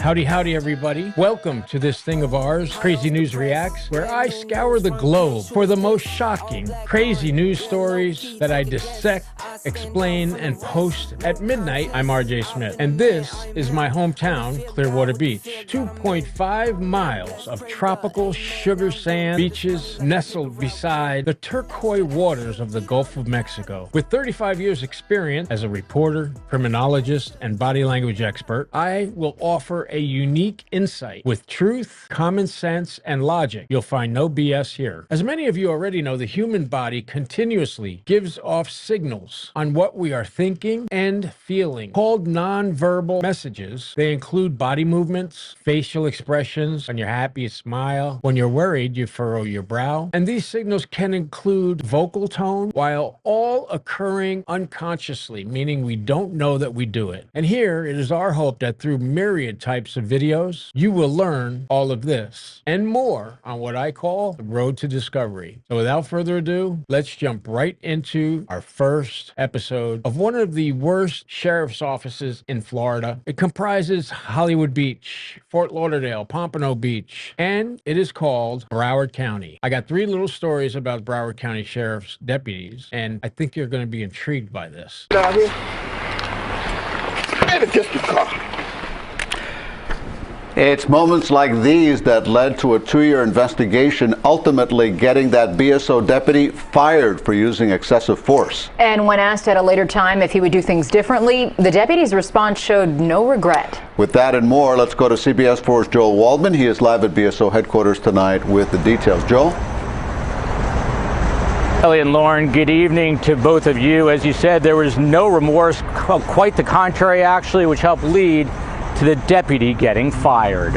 Howdy, howdy, everybody. Welcome to this thing of ours, Crazy News Reacts, where I scour the globe for the most shocking, crazy news stories that I dissect, explain, and post at midnight. I'm RJSMITH, and this is my hometown, Clearwater Beach. 2.5 miles of tropical sugar sand beaches nestled beside the turquoise waters of the Gulf of Mexico. With 35 years experience as a reporter, criminologist, and body language expert, I will offer a unique insight with truth, common sense, and logic. You'll find no BS here. As many of you already know, the human body continuously gives off signals on what we are thinking and feeling, called nonverbal messages. They include body movements, facial expressions. When you're happy, you smile. When you're worried, you furrow your brow. And these signals can include vocal tone, while all occurring unconsciously, meaning we don't know that we do it. And here, it is our hope that through myriad types of videos, you will learn all of this and more on what I call the road to discovery. So without further ado, let's jump right into our first episode of one of the worst sheriff's offices in Florida. It comprises Hollywood Beach, Fort Lauderdale, Pompano Beach, and it is called Broward County. I got 3 little stories about Broward County Sheriff's deputies, and I think you're going to be intrigued by this. Get out here. And a district car. It's moments like these that led to a 2-year investigation, ultimately getting that BSO deputy fired for using excessive force. And when asked at a later time if he would do things differently, the deputy's response showed no regret. With that and more, let's go to CBS 4's Joel Waldman. He is live at BSO headquarters tonight with the details. Joel? Ellie and Lauren, good evening to both of you. As you said, there was no remorse, quite the contrary actually, which helped lead to the deputy getting fired.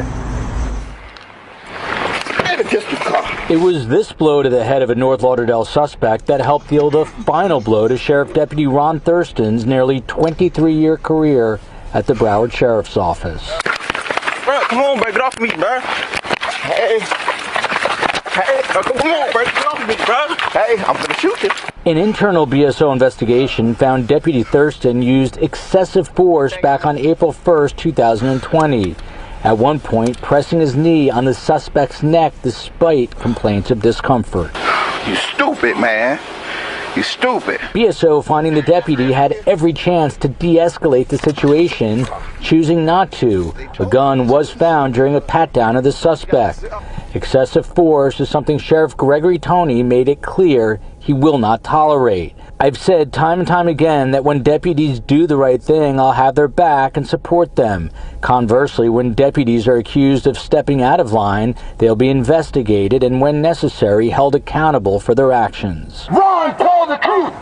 It was this blow to the head of a North Lauderdale suspect that helped deal the final blow to Sheriff Deputy Ron Thurston's nearly 23-year career at the Broward Sheriff's Office. Bro, come on, bro. Get off me, bro. Hey. Hey, come on, bro. Get off me, bro. Hey, I'm gonna shoot you. An internal BSO investigation found Deputy Thurston used excessive force back on April 1st, 2020. At one point, pressing his knee on the suspect's neck despite complaints of discomfort. You stupid, man. You stupid. BSO finding the deputy had every chance to de-escalate the situation, choosing not to. A gun was found during a pat-down of the suspect. Excessive force is something Sheriff Gregory Toney made it clear he will not tolerate. I've said time and time again that when deputies do the right thing, I'll have their back and support them. Conversely, when deputies are accused of stepping out of line, they'll be investigated and, when necessary, held accountable for their actions. Ron, tell the truth!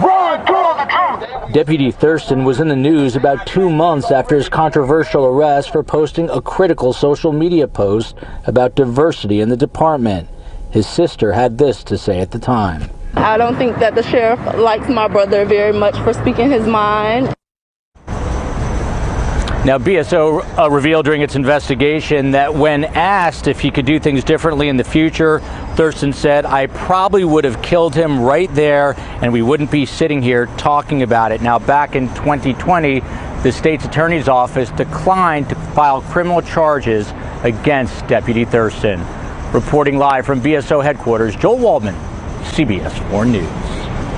Ron, tell the truth! Deputy Thurston was in the news about 2 months after his controversial arrest for posting a critical social media post about diversity in the department. His sister had this to say at the time. I don't think that the sheriff likes my brother very much for speaking his mind. Now, BSO revealed during its investigation that when asked if he could do things differently in the future, Thurston said, "I probably would have killed him right there and we wouldn't be sitting here talking about it." Now, back in 2020, the state's attorney's office declined to file criminal charges against Deputy Thurston. Reporting live from BSO headquarters, Joel Waldman, CBS 4 News.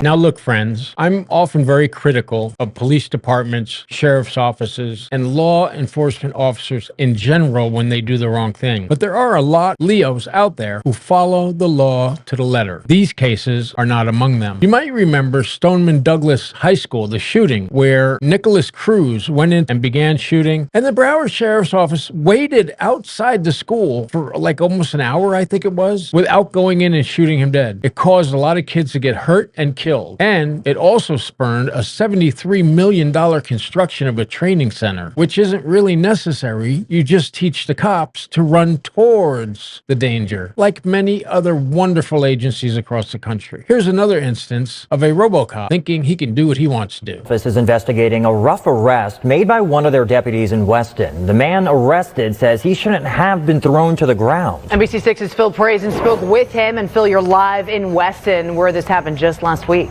Now look, friends, I'm often very critical of police departments, sheriff's offices, and law enforcement officers in general when they do the wrong thing. But there are a lot of Leos out there who follow the law to the letter. These cases are not among them. You might remember Stoneman Douglas High School, the shooting, where Nicholas Cruz went in and began shooting, and the Broward Sheriff's Office waited outside the school for like almost an hour, I think it was, without going in and shooting him dead. It caused a lot of kids to get hurt and killed. And it also spurned a $73 million construction of a training center, which isn't really necessary. You just teach the cops to run towards the danger, like many other wonderful agencies across the country. Here's another instance of a RoboCop thinking he can do what he wants to do. Office is investigating a rough arrest made by one of their deputies in Weston. The man arrested says he shouldn't have been thrown to the ground. NBC6's Phil Prazen spoke with him. And Phil, you're live in Weston, where this happened just last week.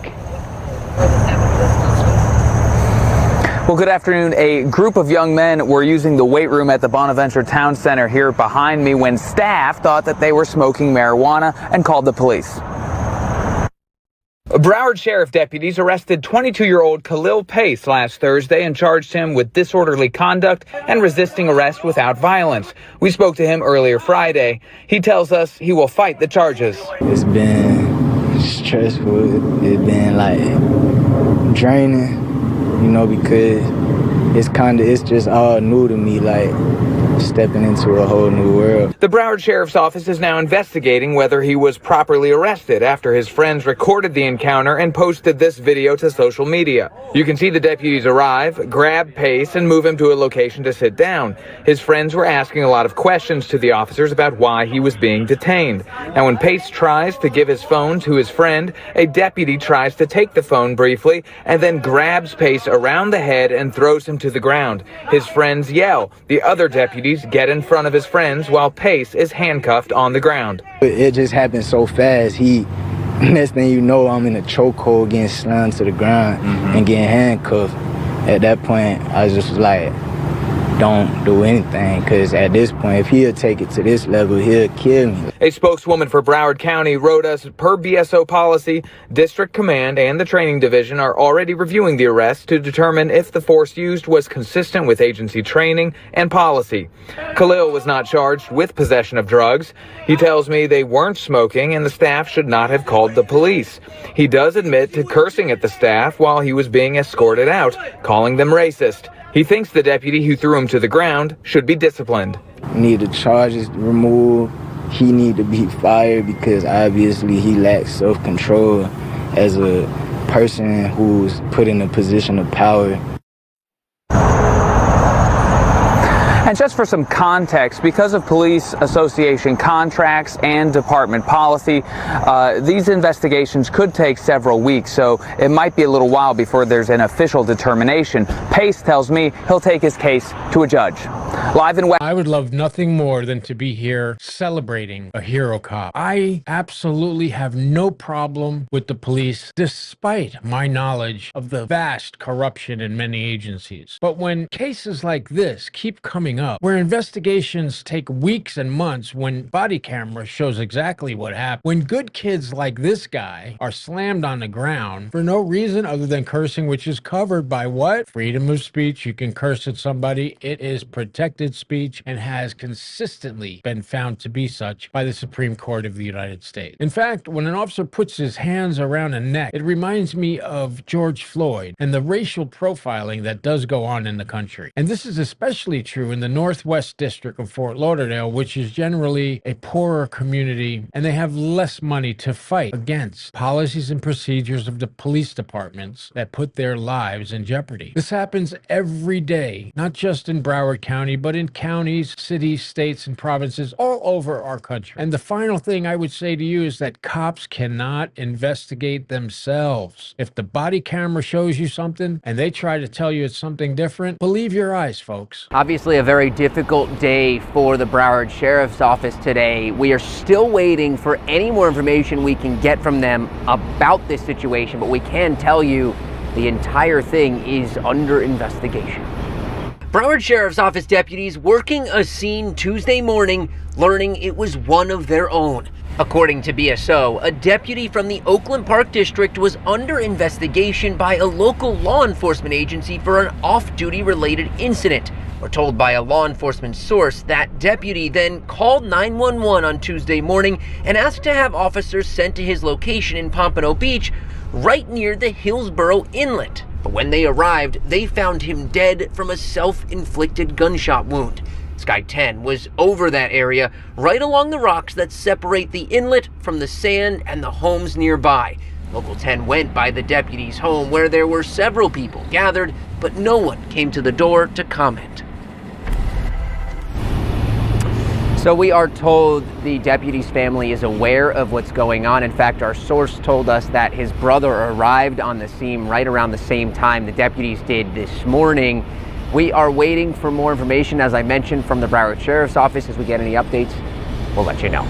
Well, good afternoon. A group of young men were using the weight room at the Bonaventure Town Center here behind me when staff thought that they were smoking marijuana and called the police. Broward Sheriff deputies arrested 22-year-old Khalil Pace last Thursday and charged him with disorderly conduct and resisting arrest without violence. We spoke to him earlier Friday. He tells us he will fight the charges. It's been stressful. It's been like draining, you know, because it's just all new to me, like stepping into a whole new world. The Broward Sheriff's Office is now investigating whether he was properly arrested after his friends recorded the encounter and posted this video to social media. You can see the deputies arrive, grab Pace, and move him to a location to sit down. His friends were asking a lot of questions to the officers about why he was being detained. Now, when Pace tries to give his phone to his friend, a deputy tries to take the phone briefly and then grabs Pace around the head and throws him to the ground. His friends yell. The other deputies get in front of his friends while Pace is handcuffed on the ground. It just happened so fast. Next thing you know, I'm in a chokehold getting slammed to the ground and getting handcuffed. At that point, I just was like, don't do anything, because at this point, if he'll take it to this level, he'll kill me. A spokeswoman for Broward County wrote us, per BSO policy, District Command and the Training Division are already reviewing the arrest to determine if the force used was consistent with agency training and policy. Khalil was not charged with possession of drugs. He tells me they weren't smoking and the staff should not have called the police. He does admit to cursing at the staff while he was being escorted out, calling them racist. He thinks the deputy who threw him to the ground should be disciplined. Need the charges removed. He need to be fired because obviously he lacks self-control as a person who's put in a position of power. And just for some context, because of police association contracts and department policy, these investigations could take several weeks, so it might be a little while before there's an official determination. Pace tells me he'll take his case to a judge. Live in West. I would love nothing more than to be here celebrating a hero cop. I absolutely have no problem with the police, despite my knowledge of the vast corruption in many agencies. But when cases like this keep coming up, where investigations take weeks and months, when body camera shows exactly what happened, when good kids like this guy are slammed on the ground for no reason other than cursing, which is covered by what? Freedom of speech. You can curse at somebody. It is protected speech and has consistently been found to be such by the Supreme Court of the United States. In fact, when an officer puts his hands around a neck, it reminds me of George Floyd and the racial profiling that does go on in the country. And this is especially true in the Northwest District of Fort Lauderdale, which is generally a poorer community, and they have less money to fight against policies and procedures of the police departments that put their lives in jeopardy. This happens every day, not just in Broward County, but in counties, cities, states, and provinces all over our country. And the final thing I would say to you is that cops cannot investigate themselves. If the body camera shows you something and they try to tell you it's something different, believe your eyes, folks. Obviously a very difficult day for the Broward Sheriff's Office today. We are still waiting for any more information we can get from them about this situation, but we can tell you the entire thing is under investigation. Broward Sheriff's Office deputies working a scene Tuesday morning, learning it was one of their own. According to BSO, a deputy from the Oakland Park District was under investigation by a local law enforcement agency for an off-duty related incident. We're told by a law enforcement source that deputy then called 911 on Tuesday morning and asked to have officers sent to his location in Pompano Beach, right near the Hillsborough Inlet. But when they arrived, they found him dead from a self-inflicted gunshot wound. Sky 10 was over that area, right along the rocks that separate the inlet from the sand and the homes nearby. Local 10 went by the deputy's home where there were several people gathered, but no one came to the door to comment. So we are told the deputy's family is aware of what's going on. In fact, our source told us that his brother arrived on the scene right around the same time the deputies did this morning. We are waiting for more information, as I mentioned, from the Broward Sheriff's Office. As we get any updates, we'll let you know.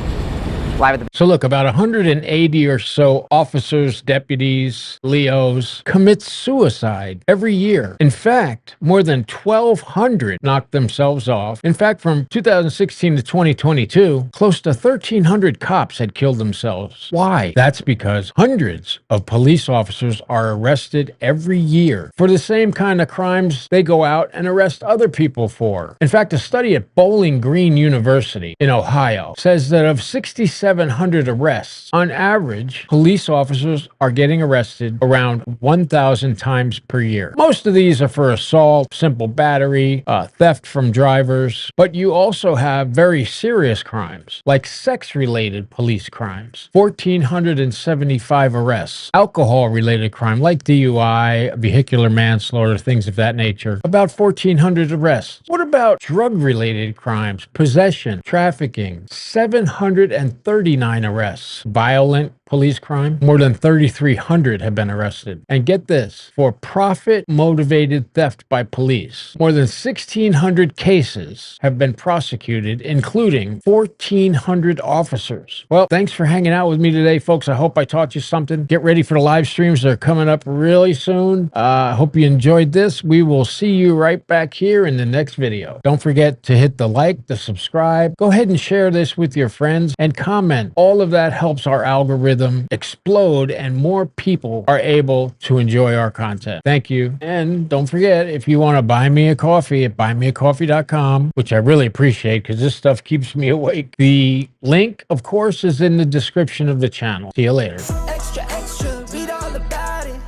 live at the... So look, about 180 or so officers, deputies, LEOs commit suicide every year. In fact, more than 1,200 knocked themselves off. In fact, from 2016 to 2022, close to 1,300 cops had killed themselves. Why? That's because hundreds of police officers are arrested every year for the same kind of crimes they go out and arrest other people for. In fact, a study at Bowling Green University in Ohio says that of 6,700 arrests, on average, police officers are getting arrested around 1,000 times per year. Most of these are for assault, simple battery, theft from drivers, but you also have very serious crimes like sex-related police crimes. 1,475 arrests. Alcohol-related crime like DUI, vehicular manslaughter, things of that nature. About 1,400 arrests. What about drug-related crimes? Possession, trafficking. 739 arrests. Violent police crime, more than 3,300 have been arrested. And get this, for profit-motivated theft by police, more than 1,600 cases have been prosecuted, including 1,400 officers. Well, thanks for hanging out with me today, folks. I hope I taught you something. Get ready for the live streams. They're coming up really soon. I hope you enjoyed this. We will see you right back here in the next video. Don't forget to hit the like, the subscribe. Go ahead and share this with your friends and comment. All of that helps our algorithm explode and more people are able to enjoy our content. Thank you. And don't forget, if you want to buy me a coffee at buymeacoffee.com, which I really appreciate because this stuff keeps me awake. The link, of course, is in the description of the channel. See you later. Extra, extra, read all about it.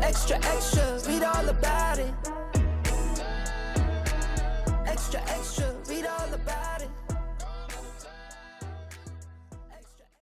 Extra, extra, read all about it.